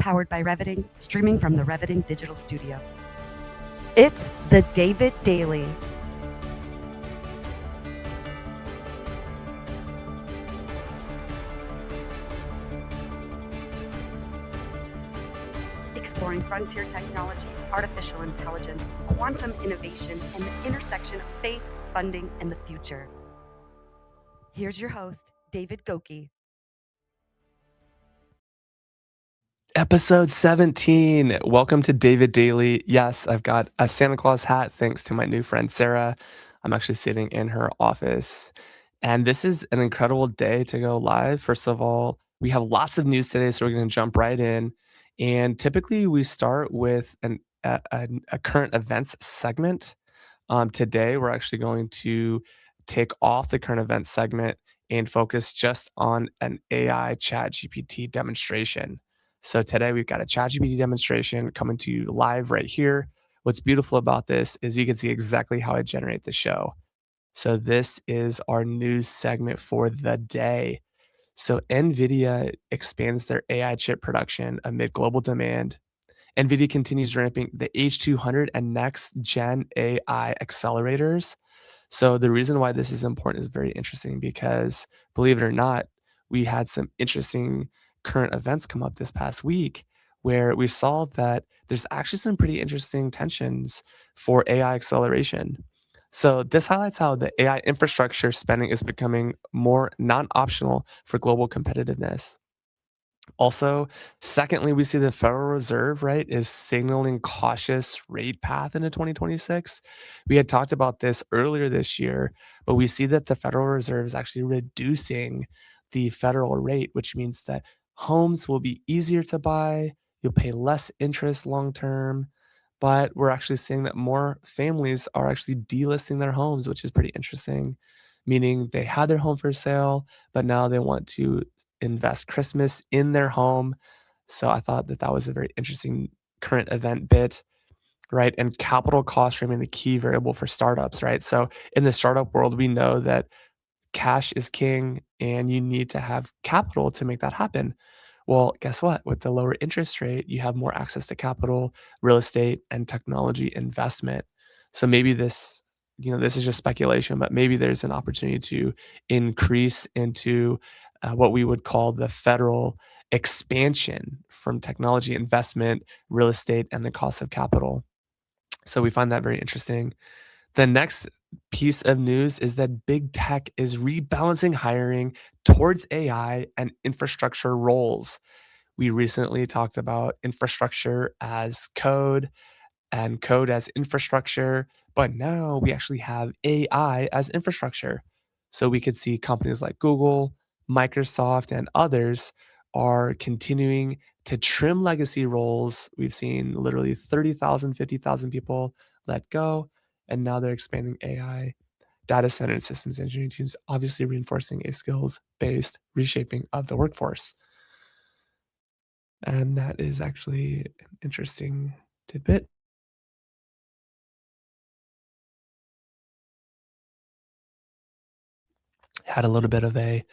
powered by Reviting, streaming from the Reviting Digital Studio. It's the David Daily. Exploring frontier technology, artificial intelligence, quantum innovation, and the intersection of faith, funding, and the future. Here's your host, David Goki. Episode 17. Welcome to David Daily. Yes, I've got a Santa Claus hat thanks to my new friend Sarah. I'm actually sitting in her office. And this is an incredible day to go live. First of all, we have lots of news today, so we're going to jump right in. And typically, we start with a current events segment. Today, we're actually going to take off the current events segment and focus just on an AI chat GPT demonstration. So today we've got a chat GPT demonstration coming to you live right here. What's beautiful about this is you can see exactly how I generate the show. So this is our news segment for the day. So NVIDIA expands their AI chip production amid global demand. NVIDIA continues ramping the H200 and next gen AI accelerators. So the reason why this is important is very interesting because, believe it or not, we had some interesting current events come up this past week where we saw that there's actually some pretty interesting tensions for AI acceleration. So this highlights how the AI infrastructure spending is becoming more non-optional for global competitiveness. Also, secondly, we see the Federal Reserve, right, is signaling cautious rate path into 2026. We had talked about this earlier this year, but we see that the Federal Reserve is actually reducing the federal rate, which means that homes will be easier to buy, you'll pay less interest long term, but we're actually seeing that more families are actually delisting their homes, which is pretty interesting, meaning they had their home for sale, but now they want to invest Christmas in their home. So I thought that that was a very interesting current event bit, right? And capital costs remain the key variable for startups, right? So in the startup world, we know that cash is king and you need to have capital to make that happen. Well, guess what? With the lower interest rate, you have more access to capital, real estate, and technology investment. So maybe this, this is just speculation, but maybe there's an opportunity to increase into what we would call the federal expansion from technology investment, real estate, and the cost of capital. So we find that very interesting. The next piece of news is that big tech is rebalancing hiring towards AI and infrastructure roles. We recently talked about infrastructure as code and code as infrastructure, but now we actually have AI as infrastructure. So we could see companies like Google, Microsoft, and others are continuing to trim legacy roles. We've seen literally 30,000, 50,000 people let go, and now they're expanding AI, data center, and systems engineering teams, obviously reinforcing a skills based reshaping of the workforce. And that is actually an interesting tidbit. Had a little bit of a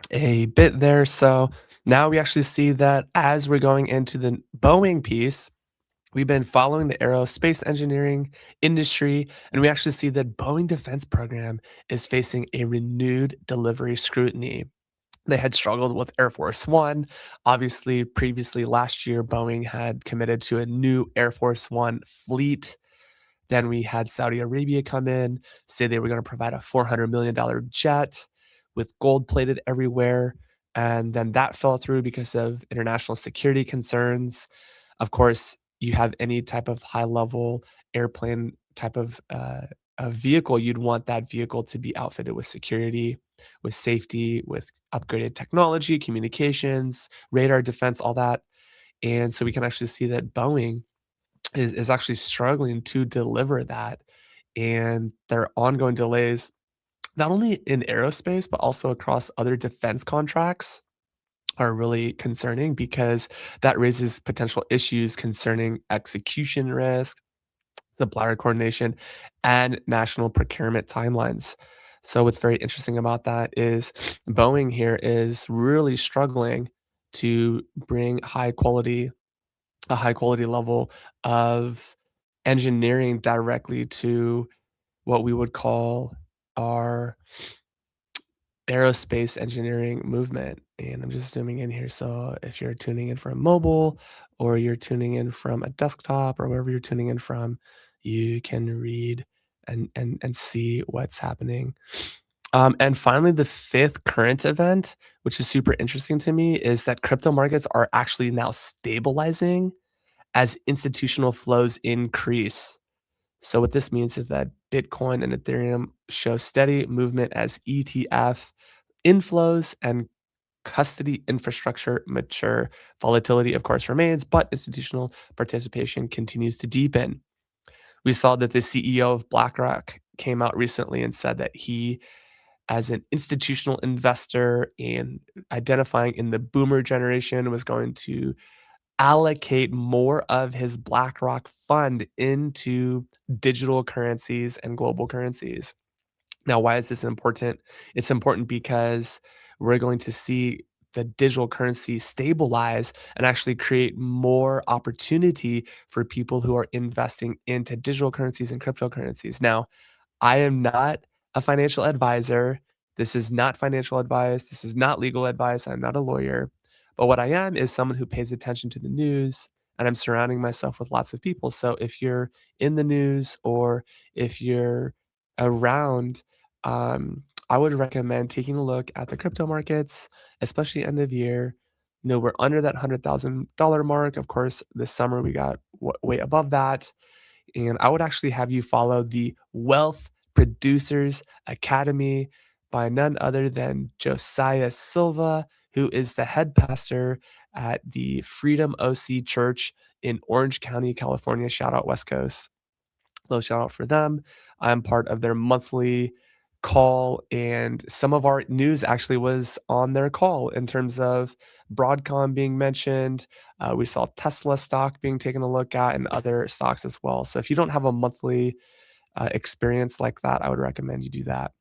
bit there. So now we actually see that as we're going into the Boeing piece, we've been following the aerospace engineering industry, and we actually see that Boeing defense program is facing a renewed delivery scrutiny. They had struggled with Air Force One. Obviously, previously last year, Boeing had committed to a new Air Force One fleet. Then we had Saudi Arabia come in, say they were going to provide a $400 million jet with gold plated everywhere. And then that fell through because of international security concerns. Of course, you have any type of high level airplane type of a vehicle, you'd want that vehicle to be outfitted with security, with safety, with upgraded technology, communications, radar defense, all that. And so we can actually see that Boeing is actually struggling to deliver that. And there are ongoing delays, not only in aerospace, but also across other defense contracts are really concerning because that raises potential issues concerning execution risk, supplier coordination, and national procurement timelines. So what's very interesting about that is Boeing here is really struggling to bring a high quality level of engineering directly to what we would call our aerospace engineering movement. And I'm just zooming in here. So if you're tuning in from mobile or you're tuning in from a desktop or wherever you're tuning in from, you can read and see what's happening. And finally, the fifth current event, which is super interesting to me, is that crypto markets are actually now stabilizing as institutional flows increase. So what this means is that Bitcoin and Ethereum show steady movement as ETF inflows and custody infrastructure mature. Volatility, of course, remains, but institutional participation continues to deepen. We saw that the CEO of BlackRock came out recently and said that he, as an institutional investor and identifying in the boomer generation, was going to allocate more of his BlackRock fund into digital currencies and global currencies. Now, why is this important? It's important because we're going to see the digital currency stabilize and actually create more opportunity for people who are investing into digital currencies and cryptocurrencies. Now, I am not a financial advisor. This is not financial advice. This is not legal advice. I'm not a lawyer. But what I am is someone who pays attention to the news, and I'm surrounding myself with lots of people. So if you're in the news or if you're around, I would recommend taking a look at the crypto markets, especially end of year. We're under that $100,000 mark. Of course, this summer we got way above that. And I would actually have you follow the Wealth Producers Academy by none other than Josiah Silva, who is the head pastor at the Freedom OC Church in Orange County, California. Shout out West Coast. Little shout out for them. I'm part of their monthly call, and some of our news actually was on their call in terms of Broadcom being mentioned. We saw Tesla stock being taken a look at and other stocks as well. So if you don't have a monthly experience like that, I would recommend you do that.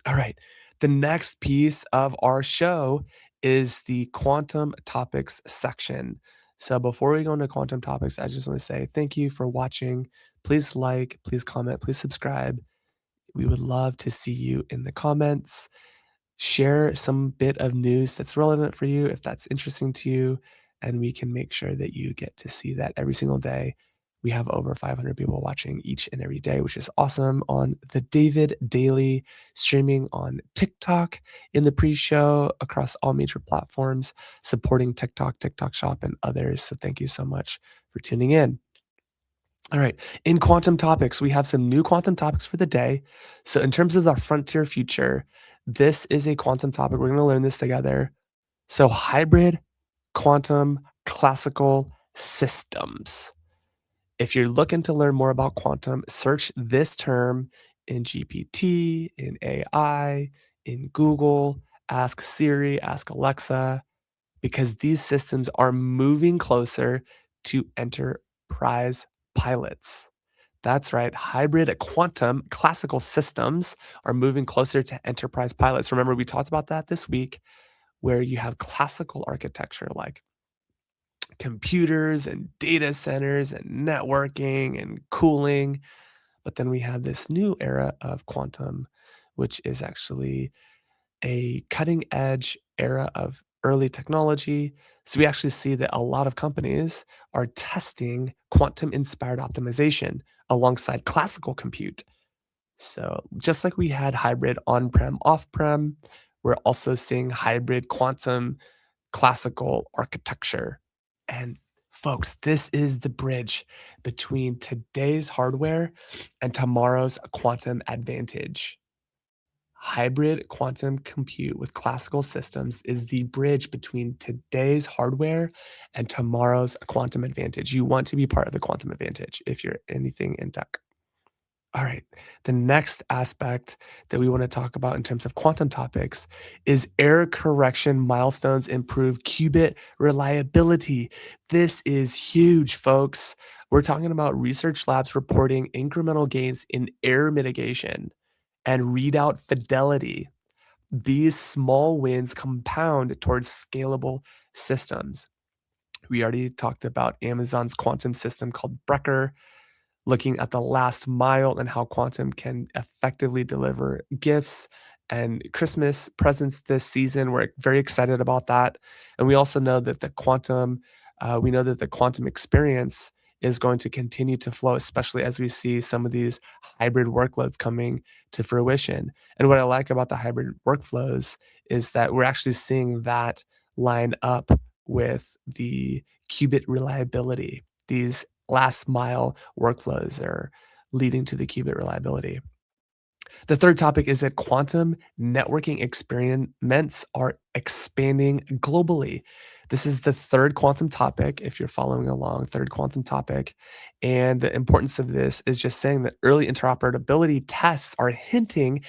All right. The next piece of our show is the quantum topics section. So before we go into quantum topics, I just want to say thank you for watching. Please like, please comment, please subscribe. We would love to see you in the comments. Share some bit of news that's relevant for you if that's interesting to you, and we can make sure that you get to see that every single day. We have over 500 people watching each and every day, which is awesome, on the David Daily, streaming on TikTok in the pre-show across all major platforms, supporting TikTok, TikTok Shop, and others. So thank you so much for tuning in. All right. In quantum topics, we have some new quantum topics for the day. So, in terms of the frontier future, this is a quantum topic. We're going to learn this together. So, hybrid quantum classical systems. If you're looking to learn more about quantum, search this term in GPT, in AI, in Google, ask Siri, ask Alexa, because these systems are moving closer to enterprise pilots. That's right. Hybrid quantum classical systems are moving closer to enterprise pilots. Remember, we talked about that this week, where you have classical architecture like computers and data centers and networking and cooling. But then we have this new era of quantum, which is actually a cutting edge era of early technology. So we actually see that a lot of companies are testing quantum inspired optimization alongside classical compute. So just like we had hybrid on prem, off prem, we're also seeing hybrid quantum classical architecture. And folks, this is the bridge between today's hardware and tomorrow's quantum advantage. Hybrid quantum compute with classical systems is the bridge between today's hardware and tomorrow's quantum advantage. You want to be part of the quantum advantage if you're anything in tech. All right. The next aspect that we want to talk about in terms of quantum topics is error correction milestones improve qubit reliability. This is huge, folks. We're talking about research labs reporting incremental gains in error mitigation and readout fidelity. These small wins compound towards scalable systems. We already talked about Amazon's quantum system called Brecker, looking at the last mile and how quantum can effectively deliver gifts and Christmas presents this season. We're very excited about that. And we also know that the quantum experience is going to continue to flow, especially as we see some of these hybrid workloads coming to fruition. And what I like about the hybrid workflows is that we're actually seeing that line up with the qubit reliability. These last mile workflows are leading to the qubit reliability. The third topic is that quantum networking experiments are expanding globally. This is the third quantum topic, if you're following along, third quantum topic. And the importance of this is just saying that early interoperability tests are hinting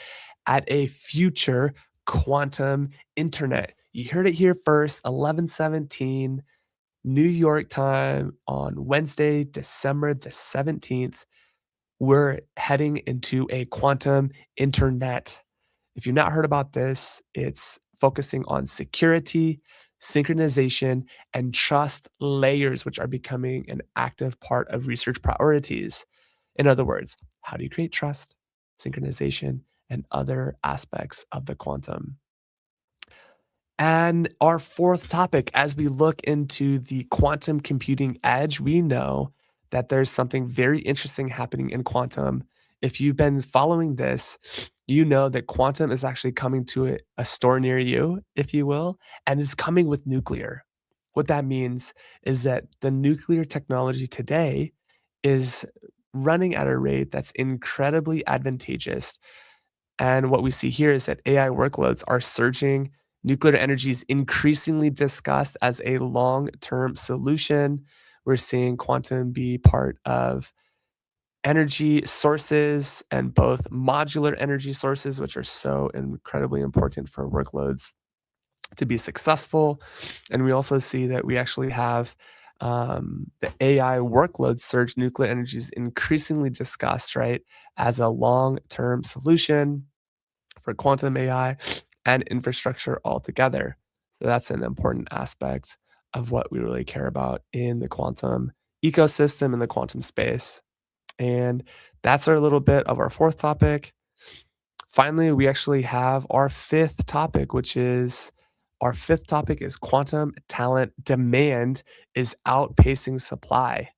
at a future quantum internet. You heard it here first, 1117 New York time on Wednesday, December the 17th. We're heading into a quantum internet. If you've not heard about this, it's focusing on security, synchronization, and trust layers, which are becoming an active part of research priorities. In other words, how do you create trust, synchronization, and other aspects of the quantum? And our fourth topic, as we look into the quantum computing edge, we know that there's something very interesting happening in quantum. If you've been following this, you know that quantum is actually coming to a store near you, if you will, and it's coming with nuclear. What that means is that the nuclear technology today is running at a rate that's incredibly advantageous, and what we see here is that AI workloads are surging. Nuclear energy is increasingly discussed as a long term solution. We're seeing quantum be part of energy sources and both modular energy sources, which are so incredibly important for workloads to be successful. And we also see that we actually have the AI workload surge. Nuclear energy is increasingly discussed, right, as a long term solution for quantum AI and infrastructure altogether. So that's an important aspect of what we really care about in the quantum ecosystem in the quantum space. And that's our little bit of our fourth topic. Finally, we actually have our fifth topic, which is our fifth topic is quantum talent demand is outpacing supply.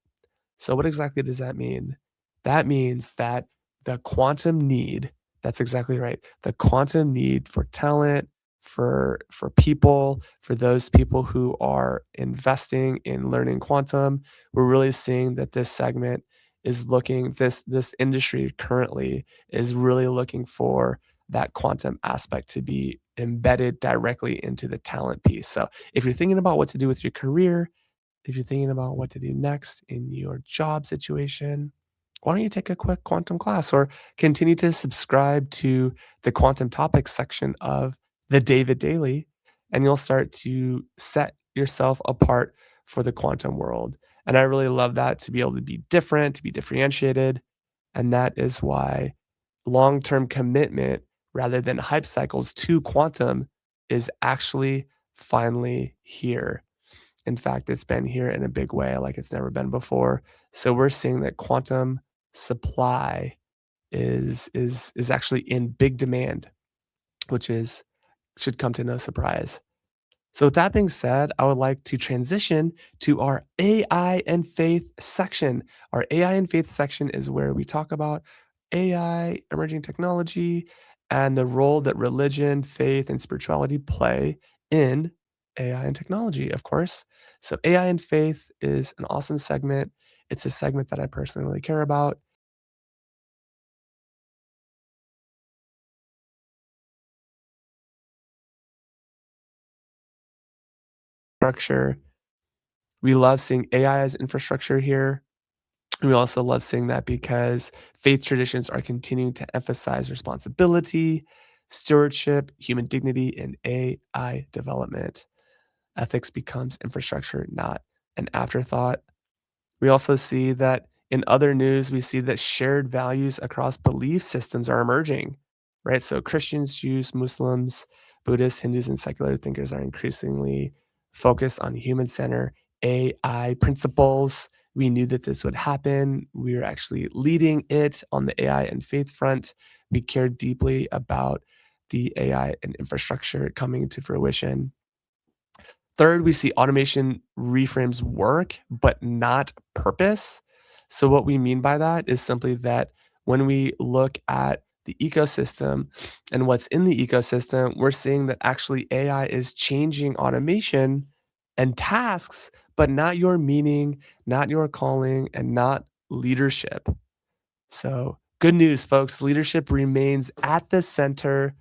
So what exactly does that mean? That means that the quantum need, that's exactly right. The quantum need for talent, for people, for those people who are investing in learning quantum, we're really seeing that this segment is looking this industry currently is really looking for that quantum aspect to be embedded directly into the talent piece. So if you're thinking about what to do with your career, if you're thinking about what to do next in your job situation, why don't you take a quick quantum class or continue to subscribe to the quantum topics section of the David Daily, and you'll start to set yourself apart for the quantum world. And I really love that to be able to be different, to be differentiated. And that is why long term commitment rather than hype cycles to quantum is actually finally here. In fact, it's been here in a big way like it's never been before. So we're seeing that quantum supply is actually in big demand, which is should come to no surprise. So with that being said, I would like to transition to our AI and faith section. Our AI and faith section is where we talk about AI, emerging technology, and the role that religion, faith, and spirituality play in AI and technology, of course. So AI and faith is an awesome segment. It's a segment that I personally really care about. Structure. We love seeing AI as infrastructure here. We also love seeing that because faith traditions are continuing to emphasize responsibility, stewardship, human dignity, and AI development. Ethics becomes infrastructure, not an afterthought. We also see that in other news, we see that shared values across belief systems are emerging, right? So Christians, Jews, Muslims, Buddhists, Hindus, and secular thinkers are increasingly focused on human-centered AI principles. We knew that this would happen. We were actually leading it on the AI and faith front. We cared deeply about the AI and infrastructure coming to fruition. Third, we see automation reframes work, but not purpose. So, what we mean by that is simply that when we look at the ecosystem and what's in the ecosystem, we're seeing that actually AI is changing automation and tasks, but not your meaning, not your calling, and not leadership. So, good news, folks. Leadership remains at the center.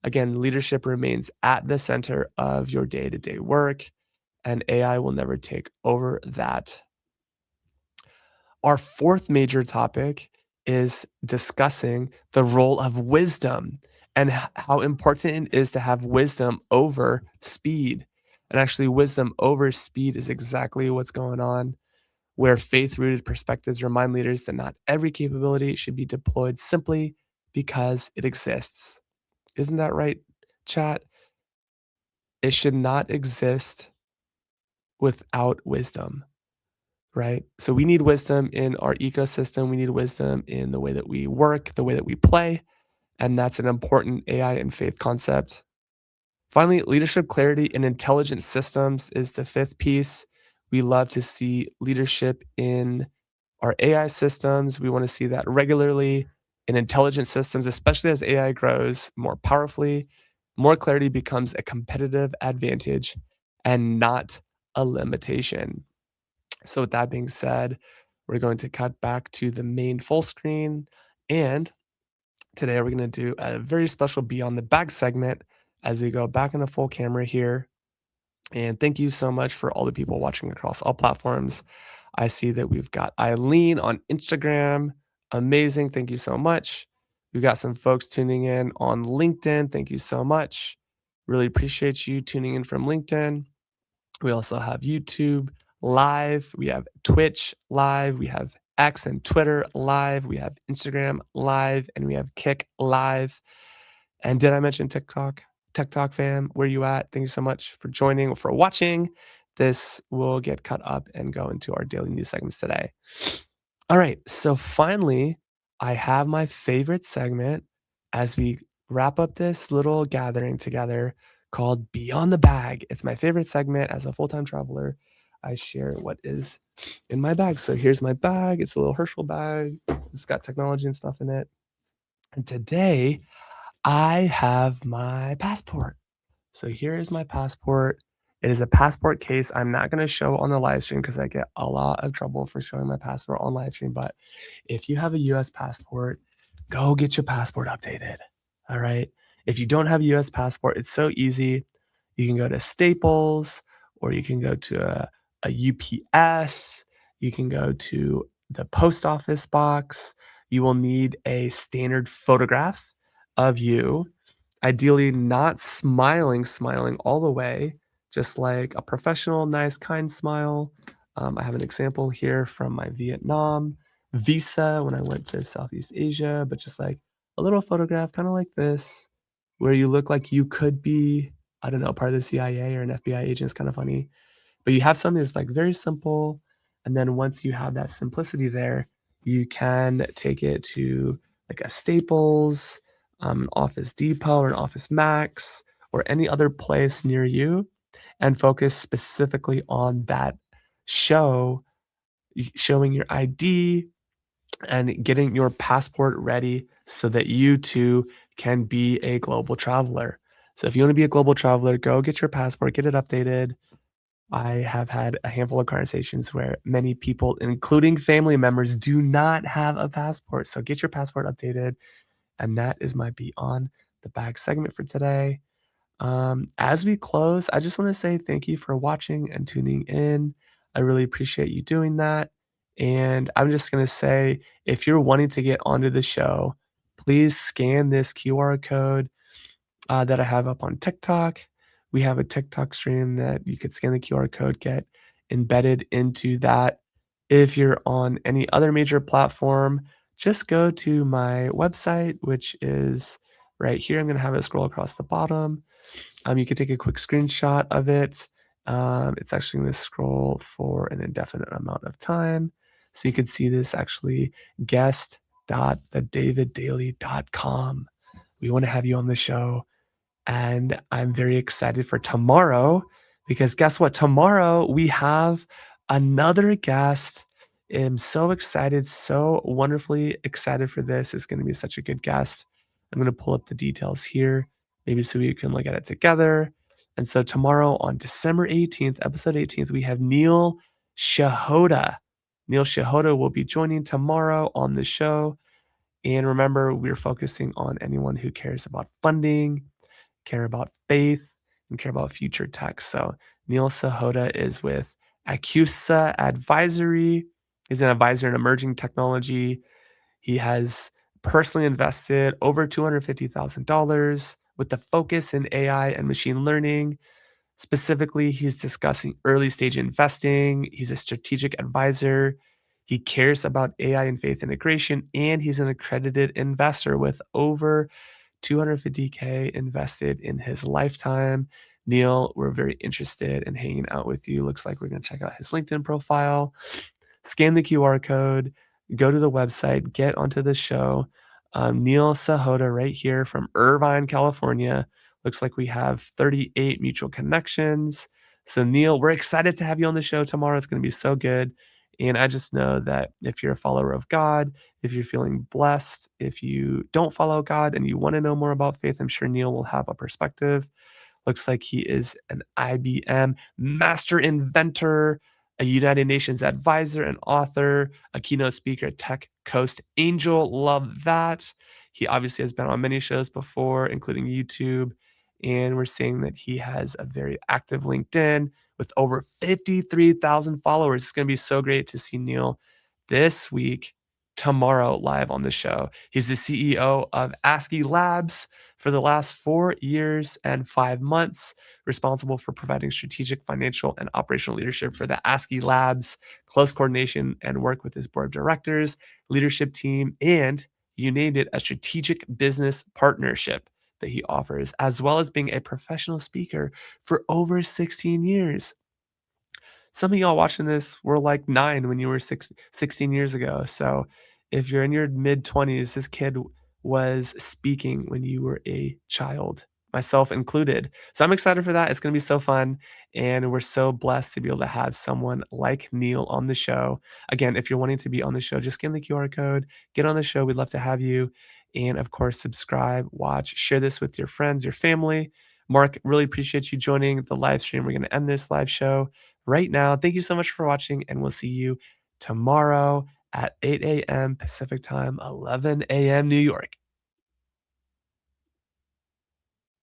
Again, leadership remains at the center of your day to day work, and AI will never take over that. Our fourth major topic is discussing the role of wisdom and how important it is to have wisdom over speed. And actually, wisdom over speed is exactly what's going on, where faith rooted perspectives remind leaders that not every capability should be deployed simply because it exists. Isn't that right, chat? It should not exist without wisdom, right? So we need wisdom in our ecosystem. We need wisdom in the way that we work, the way that we play. And that's an important AI and faith concept. Finally, leadership clarity in intelligent systems is the fifth piece. We love to see leadership in our AI systems. We want to see that regularly in intelligent systems, especially as AI grows more powerfully. More clarity becomes a competitive advantage and not a limitation. So, with that being said, we're going to cut back to the main full screen. And today we're going to do a very special Beyond the Bag segment as we go back into full camera here. And thank you so much for all the people watching across all platforms. I see that we've got Eileen on Instagram. Amazing. Thank you so much. We've got some folks tuning in on LinkedIn. Thank you so much. Really appreciate you tuning in from LinkedIn. We also have YouTube live. We have Twitch live. We have X and Twitter live. We have Instagram live. And we have Kick live. And did I mention TikTok? TikTok fam, where you at? Thank you so much for joining, for watching. This will get cut up and go into our daily news segments today. All right. So finally, I have my favorite segment as we wrap up this little gathering together called Beyond the Bag. It's my favorite segment as a full-time traveler. I share what is in my bag. So here's my bag. It's a little Herschel bag. It's got technology and stuff in it. And today I have my passport. So here is my passport. It is a passport case. I'm not going to show on the live stream because I get a lot of trouble for showing my passport on live stream. But if you have a US passport, go get your passport updated. All right. If you don't have a US passport, it's so easy. You can go to Staples or you can go to a UPS. You can go to the post office box. You will need a standard photograph of you, ideally not smiling all the way, just like a professional, nice, kind smile. I have an example here from my Vietnam visa when I went to Southeast Asia, but just like a little photograph, kind of like this, where you look like you could be, I don't know, part of the CIA or an FBI agent. It's kind of funny. But you have something that's like very simple. And then once you have that simplicity there, you can take it to like a Staples, an Office Depot or an Office Max or any other place near you and focus specifically on that show, showing your ID and getting your passport ready so that you too can be a global traveler. So if you want to be a global traveler, go get your passport, get it updated. I have had a handful of conversations where many people, including family members, do not have a passport. So get your passport updated. And that is my Beyond the Bag segment for today. As we close, I just want to say thank you for watching and tuning in. I really appreciate you doing that. And I'm just going to say if you're wanting to get onto the show, please scan this QR code that I have up on TikTok. We have a TikTok stream that you could scan the QR code, get embedded into that. If you're on any other major platform, just go to my website, which is right here. I'm gonna have it scroll across the bottom. You can take a quick screenshot of it. It's actually gonna scroll for an indefinite amount of time. So you can see this actually guest.thedaviddaily.com. We wanna have you on the show, and I'm very excited for tomorrow because guess what? Tomorrow we have another guest. I'm so excited, so wonderfully excited for this. It's going to be such a good guest. I'm going to pull up the details here, maybe so we can look at it together. And so tomorrow on December 18th, episode 18th, we have Neil Shahota. Neil Shahota will be joining tomorrow on the show. And remember, we're focusing on anyone who cares about funding, care about faith, and care about future tech. So Neil Sahota is with Acusa Advisory. He's an advisor in emerging technology. He has personally invested over $250,000 with the focus in AI and machine learning. Specifically, he's discussing early stage investing. He's a strategic advisor. He cares about AI and faith integration, and he's an accredited investor with over 250K invested in his lifetime. Neil, we're very interested in hanging out with you. Looks like we're going to check out his LinkedIn profile, scan the QR code, go to the website, get onto the show. Neil Sahota right here from Irvine, California. Looks like we have 38 mutual connections. So, Neil, we're excited to have you on the show tomorrow. It's going to be so good. And I just know that if you're a follower of God, if you're feeling blessed, if you don't follow God and you want to know more about faith, I'm sure Neil will have a perspective. Looks like he is an IBM master inventor, a United Nations advisor and author, a keynote speaker, Tech Coast Angel. Love that. He obviously has been on many shows before, including YouTube. And we're seeing that he has a very active LinkedIn with over 53,000 followers. It's going to be so great to see Neil this week, tomorrow, live on the show. He's the CEO of ASCII Labs for the last 4 years and 5 months, responsible for providing strategic, financial, and operational leadership for the ASCII Labs, close coordination and work with his board of directors, leadership team, and you named it, a strategic business partnership that he offers, as well as being a professional speaker for over 16 years. Some of y'all watching this were like 9 when you were 16 years ago. So if you're in your mid 20s, this kid was speaking when you were a child, myself included. So I'm excited for that. It's going to be so fun. And we're so blessed to be able to have someone like Neil on the show. Again, if you're wanting to be on the show, just scan the QR code, get on the show. We'd love to have you. And of course, subscribe, watch, share this with your friends, your family. Mark, really appreciate you joining the live stream. We're going to end this live show right now. Thank you so much for watching, and we'll see you tomorrow at 8 a.m. Pacific time, 11 a.m. New York.